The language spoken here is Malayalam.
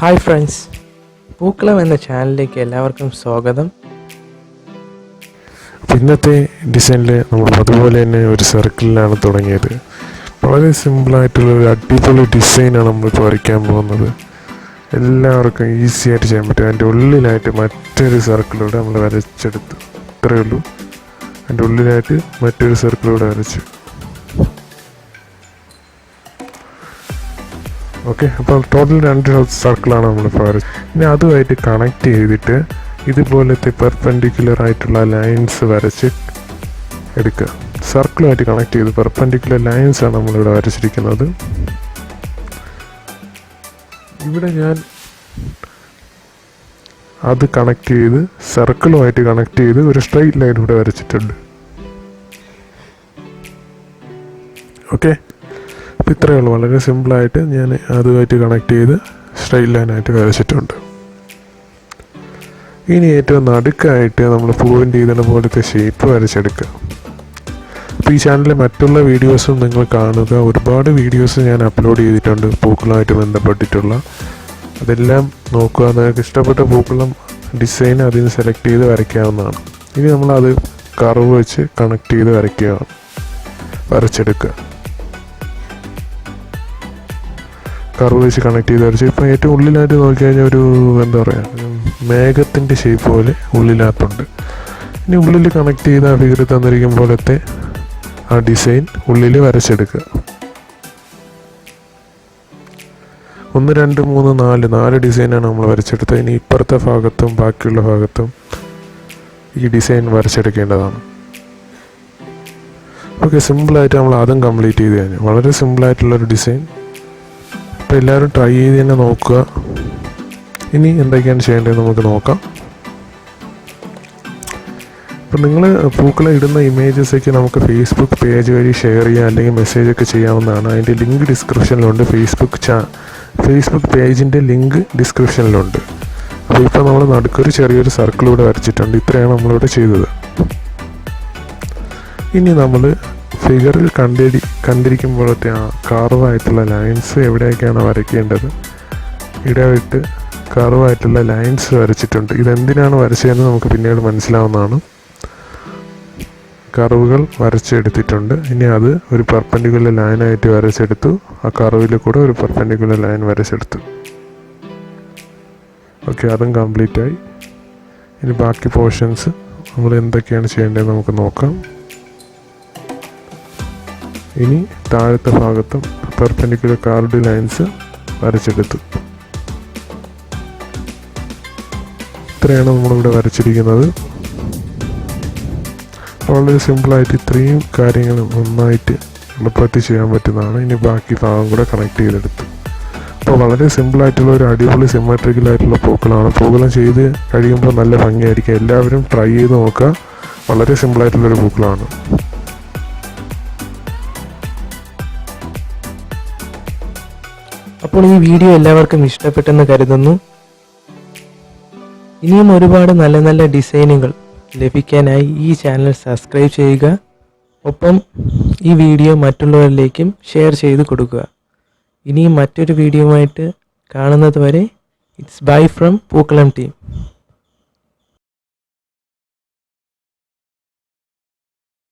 ഹായ് ഫ്രണ്ട്സ്, പൂക്കളം എന്ന ചാനലിലേക്ക് എല്ലാവർക്കും സ്വാഗതം. ഇന്നത്തെ ഡിസൈനിൽ നമ്മൾ അതുപോലെ തന്നെ ഒരു സർക്കിളിലാണ് തുടങ്ങിയത്. വളരെ സിമ്പിളായിട്ടുള്ളൊരു അടിപൊളി ഡിസൈനാണ് നമ്മളിപ്പോൾ വരയ്ക്കാൻ പോകുന്നത്. എല്ലാവർക്കും ഈസി ആയിട്ട് ചെയ്യാൻ പറ്റും. അതിൻ്റെ ഉള്ളിലായിട്ട് മറ്റൊരു സർക്കിളൂടെ നമ്മൾ വരച്ചെടുത്തു. ഇത്രയേ ഉള്ളൂ. അതിൻ്റെ ഉള്ളിലായിട്ട് മറ്റൊരു സർക്കിളൂടെ വരച്ചു. ഓക്കെ, അപ്പോൾ ടോട്ടൽ 2 സർക്കിളാണ് നമ്മളിപ്പോൾ വരച്ചത്. ഇനി അതുമായിട്ട് കണക്ട് ചെയ്തിട്ട് ഇതുപോലത്തെ പെർപെൻഡിക്കുലർ ആയിട്ടുള്ള ലൈൻസ് വരച്ച് എടുക്കുക. സർക്കിളുമായിട്ട് കണക്ട് ചെയ്ത് പെർപെൻഡിക്കുലർ ലൈൻസാണ് നമ്മളിവിടെ വരച്ചിരിക്കുന്നത്. ഇവിടെ ഞാൻ അത് കണക്ട് ചെയ്ത് സർക്കിളുമായിട്ട് കണക്ട് ചെയ്ത് ഒരു സ്ട്രെയിറ്റ് ലൈൻ ഇവിടെ വരച്ചിട്ടുണ്ട്. ഓക്കെ, അപ്പോൾ ഇത്രയേ ഉള്ളൂ. വളരെ സിമ്പിളായിട്ട് ഞാൻ അതുമായിട്ട് കണക്ട് ചെയ്ത് സ്ട്രെയിറ്റ് ലൈനായിട്ട് വരച്ചിട്ടുണ്ട്. ഇനി ഏറ്റവും നടുക്കായിട്ട് നമ്മൾ പൂവിൻ്റെ ഇതിനെ പോലത്തെ ഷേപ്പ് വരച്ചെടുക്കുക. അപ്പോൾ ഈ ചാനലിലെ മറ്റുള്ള വീഡിയോസും നിങ്ങൾ കാണുക. ഒരുപാട് വീഡിയോസ് ഞാൻ അപ്ലോഡ് ചെയ്തിട്ടുണ്ട് പൂക്കളുമായിട്ട് ബന്ധപ്പെട്ടിട്ടുള്ള. അതെല്ലാം നോക്കുക. നിങ്ങൾക്ക് ഇഷ്ടപ്പെട്ട പൂക്കളം ഡിസൈൻ അതിന് സെലക്ട് ചെയ്ത് വരയ്ക്കാവുന്നതാണ്. ഇനി നമ്മളത് കർവ് വെച്ച് കണക്ട് ചെയ്ത് വരച്ചെടുക്കുക. കർവ് വെച്ച് കണക്ട് ചെയ്ത് വരച്ച് ഇപ്പം ഏറ്റവും ഉള്ളിലായിട്ട് നോക്കിക്കഴിഞ്ഞാൽ ഒരു എന്താ പറയുക, മേഘത്തിൻ്റെ ഷേപ്പ് പോലെ ഉള്ളിനകത്തുണ്ട്. ഇനി ഉള്ളിൽ കണക്ട് ചെയ്ത് ആ ഫിഗർ തന്നിരിക്കും പോലത്തെ ആ ഡിസൈൻ ഉള്ളിൽ വരച്ചെടുക്കുക. 1 2 3 4 ഡിസൈനാണ് നമ്മൾ വരച്ചെടുത്തത്. ഇനി ഇപ്പുറത്തെ ഭാഗത്തും ബാക്കിയുള്ള ഭാഗത്തും ഈ ഡിസൈൻ വരച്ചെടുക്കേണ്ടതാണ്. ഓക്കെ, സിമ്പിളായിട്ട് നമ്മൾ അതും കംപ്ലീറ്റ് ചെയ്ത് കഴിഞ്ഞു. വളരെ സിമ്പിളായിട്ടുള്ളൊരു ഡിസൈൻ. അപ്പോൾ എല്ലാവരും ട്രൈ ചെയ്ത് തന്നെ നോക്കുക. ഇനി എന്തൊക്കെയാണ് ചെയ്യേണ്ടത് നമുക്ക് നോക്കാം. അപ്പോൾ നിങ്ങൾ പൂക്കളെ ഇടുന്ന ഇമേജസൊക്കെ നമുക്ക് ഫേസ്ബുക്ക് പേജ് വഴി ഷെയർ ചെയ്യാം, അല്ലെങ്കിൽ മെസ്സേജൊക്കെ ചെയ്യാവുന്നതാണ്. അതിൻ്റെ ലിങ്ക് ഡിസ്ക്രിപ്ഷനിലുണ്ട്. ഫേസ്ബുക്ക് പേജിൻ്റെ ലിങ്ക് ഡിസ്ക്രിപ്ഷനിലുണ്ട്. അപ്പോൾ ഇപ്പോൾ നമ്മൾ നടുക്കൊരു ചെറിയൊരു സർക്കിൾ ഇവിടെ വരച്ചിട്ടുണ്ട്. ഇത്രയാണ് നമ്മളിവിടെ ചെയ്തത്. ഇനി നമ്മൾ ഫിഗറിൽ കണ്ടിരിക്കുമ്പോഴത്തെ ആ കർവായിട്ടുള്ള ലൈൻസ് എവിടെയൊക്കെയാണ് വരയ്ക്കേണ്ടത്, ഇടവിട്ട് കർവായിട്ടുള്ള ലൈൻസ് വരച്ചിട്ടുണ്ട്. ഇതെന്തിനാണ് വരച്ചതെന്ന് നമുക്ക് പിന്നീട് മനസ്സിലാവുന്നതാണ്. കർവുകൾ വരച്ചെടുത്തിട്ടുണ്ട്. ഇനി അത് ഒരു പെർപെൻഡിക്കുലർ ലൈനായിട്ട് വരച്ചെടുത്തു. ആ കർവിൽ കൂടെ ഒരു പെർപെൻഡിക്കുലർ ലൈൻ വരച്ചെടുത്തു. ഓക്കെ, അതും കംപ്ലീറ്റായി. ഇനി ബാക്കി പോർഷൻസ് നമ്മൾ എന്തൊക്കെയാണ് ചെയ്യേണ്ടത് നമുക്ക് നോക്കാം. ഇനി താഴത്തെ ഭാഗത്തും പെർപെൻഡിക്കുലർ കാർഡ് ലൈൻസ് വരച്ചെടുത്തു. ഇത്രയാണ് നമ്മളിവിടെ വരച്ചിരിക്കുന്നത്. വളരെ സിമ്പിളായിട്ട് ഇത്രയും കാര്യങ്ങൾ നന്നായിട്ട് എളുപ്പത്തിൽ ചെയ്യാൻ പറ്റുന്നതാണ്. ഇനി ബാക്കി ഭാഗം കൂടെ കണക്ട് ചെയ്തെടുത്തു. അപ്പോൾ വളരെ സിമ്പിളായിട്ടുള്ള ഒരു അടിപൊളി സിമെട്രിക്കലായിട്ടുള്ള പൂക്കളാണ്. പൂക്കളം ചെയ്ത് കഴിയുമ്പോൾ നല്ല ഭംഗിയായിരിക്കും. എല്ലാവരും ട്രൈ ചെയ്ത് നോക്കുക. വളരെ സിമ്പിളായിട്ടുള്ളൊരു പൂക്കളാണ്. അപ്പോൾ ഈ വീഡിയോ എല്ലാവർക്കും ഇഷ്ടപ്പെട്ടെന്ന് കരുതുന്നു. ഇനിയും ഒരുപാട് നല്ല നല്ല ഡിസൈനുകൾ ലഭിക്കാനായി ഈ ചാനൽ സബ്സ്ക്രൈബ് ചെയ്യുക. ഒപ്പം ഈ വീഡിയോ മറ്റുള്ളവരിലേക്കും ഷെയർ ചെയ്ത് കൊടുക്കുക. ഇനിയും മറ്റൊരു വീഡിയോയുമായിട്ട് കാണുന്നത് വരെ ഇറ്റ്സ് ബൈ ഫ്രം പൂക്കളം ടീം.